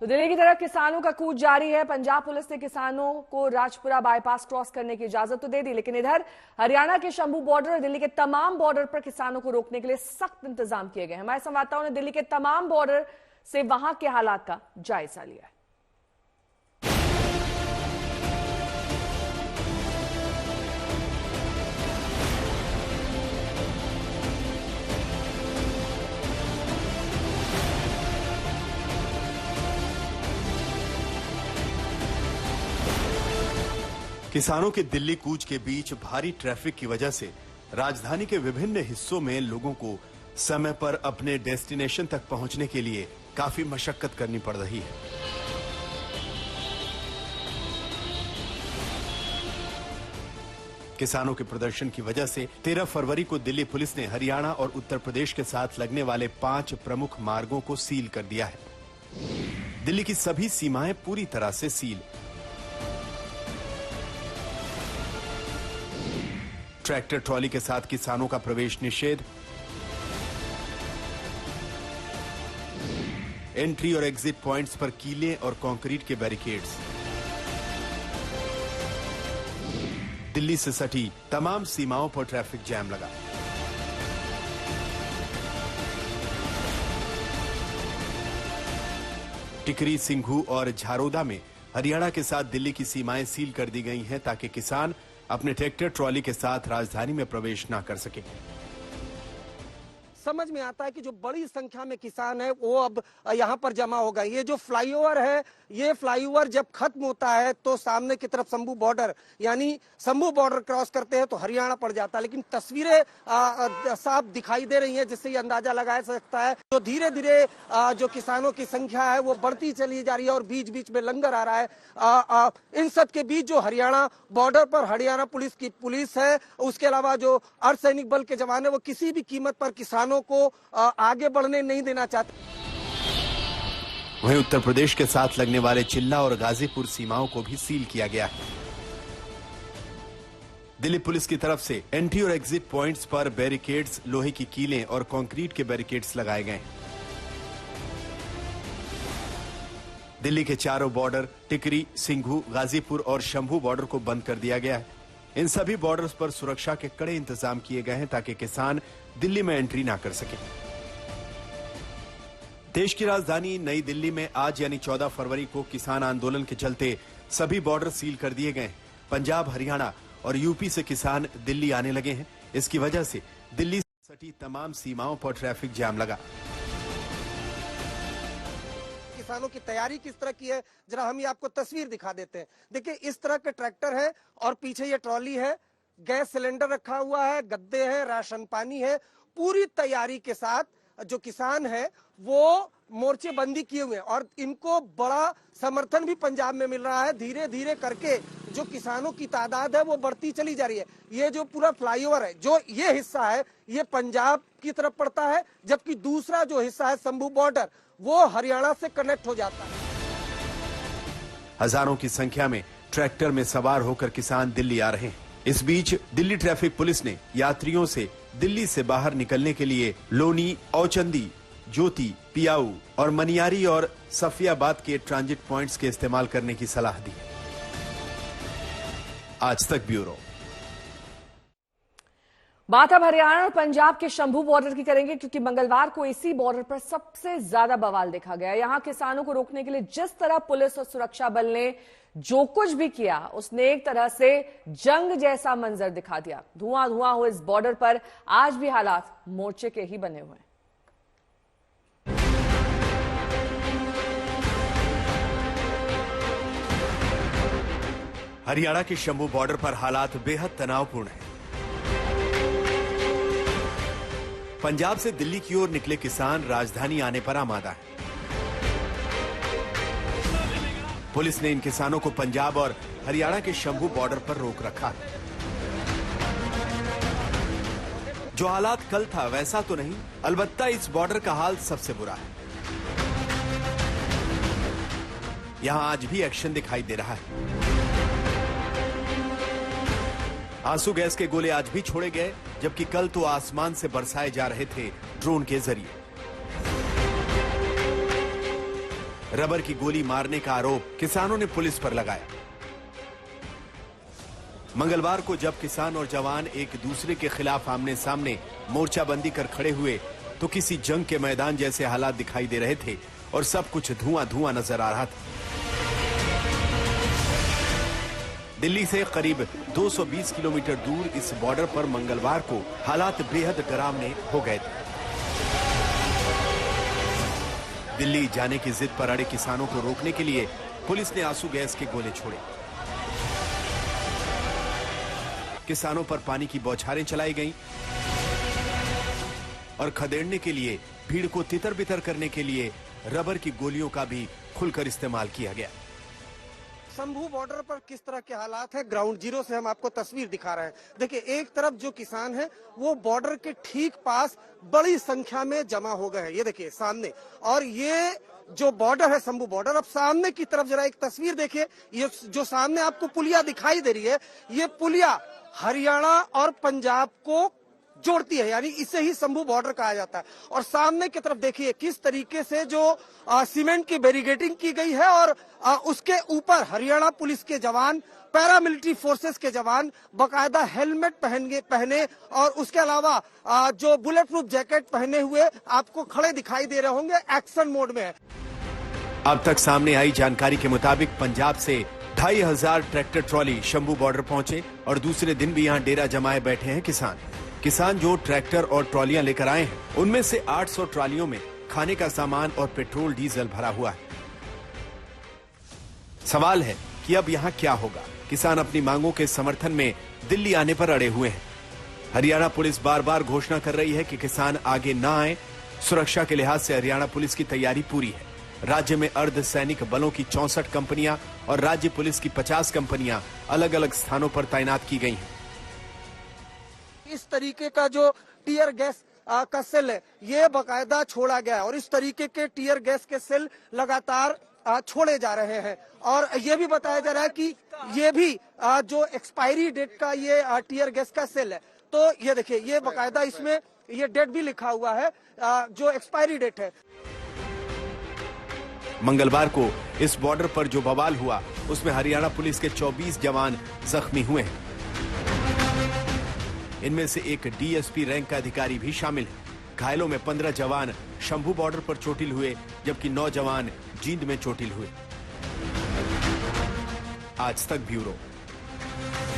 तो दिल्ली की तरफ किसानों का कूच जारी है। पंजाब पुलिस ने किसानों को राजपुरा बाईपास क्रॉस करने की इजाजत तो दे दी, लेकिन इधर हरियाणा के शंभू बॉर्डर और दिल्ली के तमाम बॉर्डर पर किसानों को रोकने के लिए सख्त इंतजाम किए गए। हमारे संवाददाताओं ने दिल्ली के तमाम बॉर्डर से वहां के हालात का जायजा लिया। किसानों के दिल्ली कूच के बीच भारी ट्रैफिक की वजह से राजधानी के विभिन्न हिस्सों में लोगों को समय पर अपने डेस्टिनेशन तक पहुंचने के लिए काफी मशक्कत करनी पड़ रही है। किसानों के प्रदर्शन की वजह से 13 फरवरी को दिल्ली पुलिस ने हरियाणा और उत्तर प्रदेश के साथ लगने वाले 5 प्रमुख मार्गों को सील कर दिया है। दिल्ली की सभी सीमाएं पूरी तरह से सील। ट्रैक्टर ट्रॉली के साथ किसानों का प्रवेश निषेध। एंट्री और एग्जिट पॉइंट्स पर कीले और कंक्रीट के बैरिकेड्स। दिल्ली से सटी तमाम सीमाओं पर ट्रैफिक जैम लगा। टिकरी, सिंघू और झारोदा में हरियाणा के साथ दिल्ली की सीमाएं सील कर दी गई हैं ताकि किसान अपने ट्रैक्टर ट्रॉली के साथ राजधानी में प्रवेश न कर सके। समझ में आता है कि जो बड़ी संख्या में किसान है वो अब यहाँ पर जमा हो गए। ये जो फ्लाईओवर है, ये फ्लाईओवर जब खत्म होता है तो सामने की तरफ शंभू बॉर्डर यानी शंभू बॉर्डर क्रॉस करते हैं तो हरियाणा पड़ जाता है। लेकिन तस्वीरें साफ दिखाई दे रही हैं जिससे ये अंदाजा लगाया सकता है तो धीरे धीरे जो किसानों की संख्या है वो बढ़ती चली जा रही है और बीच बीच में लंगर आ रहा है। इन सब के बीच जो हरियाणा बॉर्डर पर हरियाणा पुलिस है, उसके अलावा जो अर्धसैनिक बल के जवान है, वो किसी भी कीमत पर किसानों को आगे बढ़ने नहीं देना चाहते। वहीं उत्तर प्रदेश के साथ लगने वाले चिल्ला और गाजीपुर सीमाओं को भी सील किया गया है। दिल्ली पुलिस की तरफ से एंट्री और एग्जिट पॉइंट्स पर बैरिकेड्स, लोहे की कीलें और कंक्रीट के बैरिकेड्स लगाए गए। दिल्ली के चारों बॉर्डर टिकरी, सिंघू, गाजीपुर और शंभू बॉर्डर को बंद कर दिया गया है। इन सभी बॉर्डर्स पर सुरक्षा के कड़े इंतजाम किए गए हैं ताकि किसान दिल्ली में एंट्री ना कर सके। देश की राजधानी नई दिल्ली में आज यानी 14 फरवरी को किसान आंदोलन के चलते सभी बॉर्डर सील कर दिए गए। पंजाब, हरियाणा और यूपी से किसान दिल्ली आने लगे हैं। इसकी वजह से दिल्ली से सटी तमाम सीमाओं पर ट्रैफिक जाम लगा। किसानों की तैयारी किस तरह की है जरा हम ये आपको तस्वीर दिखा देते हैं। देखिए इस तरह के ट्रैक्टर है और पीछे ये ट्रॉली है, गैस सिलेंडर रखा हुआ है, गद्दे हैं, राशन पानी है। पूरी तैयारी के साथ जो किसान है वो मोर्चेबंदी किए हुए हैं और इनको बड़ा समर्थन भी पंजाब में मिल रहा है। धीरे धीरे करके जो किसानों की तादाद है वो बढ़ती चली जा रही है। ये जो पूरा फ्लाईओवर है, जो ये हिस्सा है, ये पंजाब की तरफ पड़ता है, जबकि दूसरा जो हिस्सा है शंभू बॉर्डर वो हरियाणा से कनेक्ट हो जाता है। हजारों की संख्या में ट्रैक्टर में सवार होकर किसान दिल्ली आ रहे हैं। इस बीच दिल्ली ट्रैफिक पुलिस ने यात्रियों से दिल्ली से बाहर निकलने के लिए लोनी, औचंदी, ज्योति, पियाऊ और मनियारी और सफियाबाद के ट्रांजिट पॉइंट्स के इस्तेमाल करने की सलाह दी। आज तक ब्यूरो। बात अब हरियाणा और पंजाब के शंभू बॉर्डर की करेंगे, क्योंकि मंगलवार को इसी बॉर्डर पर सबसे ज्यादा बवाल देखा गया। यहां किसानों को रोकने के लिए जिस तरह पुलिस और सुरक्षा बल ने जो कुछ भी किया, उसने एक तरह से जंग जैसा मंजर दिखा दिया। धुआं धुआं हुए इस बॉर्डर पर आज भी हालात मोर्चे के ही बने हुए हैं। हरियाणा के शंभू बॉर्डर पर हालात बेहद तनावपूर्ण हैं। पंजाब से दिल्ली की ओर निकले किसान राजधानी आने पर आमादा है। पुलिस ने इन किसानों को पंजाब और हरियाणा के शंभू बॉर्डर पर रोक रखा है। जो हालात कल था वैसा तो नहीं, अलबत्ता इस बॉर्डर का हाल सबसे बुरा है। यहां आज भी एक्शन दिखाई दे रहा है। आंसू गैस के गोले आज भी छोड़े गए, जबकि कल तो आसमान से बरसाए जा रहे थे ड्रोन के जरिए। रबर की गोली मारने का आरोप किसानों ने पुलिस पर लगाया। मंगलवार को जब किसान और जवान एक दूसरे के खिलाफ आमने सामने मोर्चाबंदी कर खड़े हुए तो किसी जंग के मैदान जैसे हालात दिखाई दे रहे थे और सब कुछ धुआं धुआं नजर आ रहा था। दिल्ली से करीब 220 किलोमीटर दूर इस बॉर्डर पर मंगलवार को हालात बेहद डरावने हो गए थे। दिल्ली जाने की जिद पर अड़े किसानों को रोकने के लिए पुलिस ने आंसू गैस के गोले छोड़े। किसानों पर पानी की बौछारें चलाई गईं और खदेड़ने के लिए भीड़ को तितर बितर करने के लिए रबर की गोलियों का भी खुलकर इस्तेमाल किया गया। शंभू बॉर्डर पर किस तरह के हालात हैं, ग्राउंड जीरो से हम आपको तस्वीर दिखा रहे हैं। देखिए, एक तरफ जो किसान हैं वो बॉर्डर के ठीक पास बड़ी संख्या में जमा हो गए हैं। ये देखिए सामने, और ये जो बॉर्डर है शंभू बॉर्डर, अब सामने की तरफ जरा एक तस्वीर देखिए। ये जो सामने आपको पुलिया दिखाई दे रही है, ये पुलिया हरियाणा और पंजाब को जोड़ती है, यानी इसे ही शंभू बॉर्डर कहा जाता है। और सामने की तरफ देखिए किस तरीके से जो सीमेंट की बैरिकेडिंग की गई है और उसके ऊपर हरियाणा पुलिस के जवान, पैरामिलिट्री फोर्सेस के जवान बकायदा हेलमेट पहने और उसके अलावा जो बुलेट प्रूफ जैकेट पहने हुए आपको खड़े दिखाई दे रहे होंगे, एक्शन मोड में है। अब तक सामने आई जानकारी के मुताबिक पंजाब से 2500 ट्रैक्टर ट्रॉली शंभू बॉर्डर पहुंचे और दूसरे दिन भी यहां डेरा जमाए बैठे हैं किसान जो ट्रैक्टर और ट्रॉलियां लेकर आए हैं, उनमें से 800 ट्रॉलियों में खाने का सामान और पेट्रोल डीजल भरा हुआ है। सवाल है कि अब यहां क्या होगा। किसान अपनी मांगों के समर्थन में दिल्ली आने पर अड़े हुए हैं। हरियाणा पुलिस बार बार घोषणा कर रही है कि किसान आगे ना आए। सुरक्षा के लिहाज से हरियाणा पुलिस की तैयारी पूरी है। राज्य में अर्धसैनिक बलों की 64 कंपनियां और राज्य पुलिस की 50 कंपनियां अलग अलग स्थानों पर तैनात की गई हैं। इस तरीके का जो टीयर गैस का सेल है, ये बकायदा छोड़ा गया है और इस तरीके के टीयर गैस के सेल लगातार छोड़े जा रहे हैं। और ये भी बताया जा रहा है कि ये भी जो एक्सपायरी डेट का ये टीयर गैस का सेल है, तो ये देखिए, ये बकायदा इसमें ये डेट भी लिखा हुआ है, जो एक्सपायरी डेट है। मंगलवार को इस बॉर्डर पर जो बवाल हुआ उसमें हरियाणा पुलिस के 24 जवान जख्मी हुए हैं। इनमें से एक डीएसपी रैंक का अधिकारी भी शामिल है। घायलों में 15 जवान शंभू बॉर्डर पर चोटिल हुए, जबकि 9 जवान जींद में चोटिल हुए। आज तक ब्यूरो।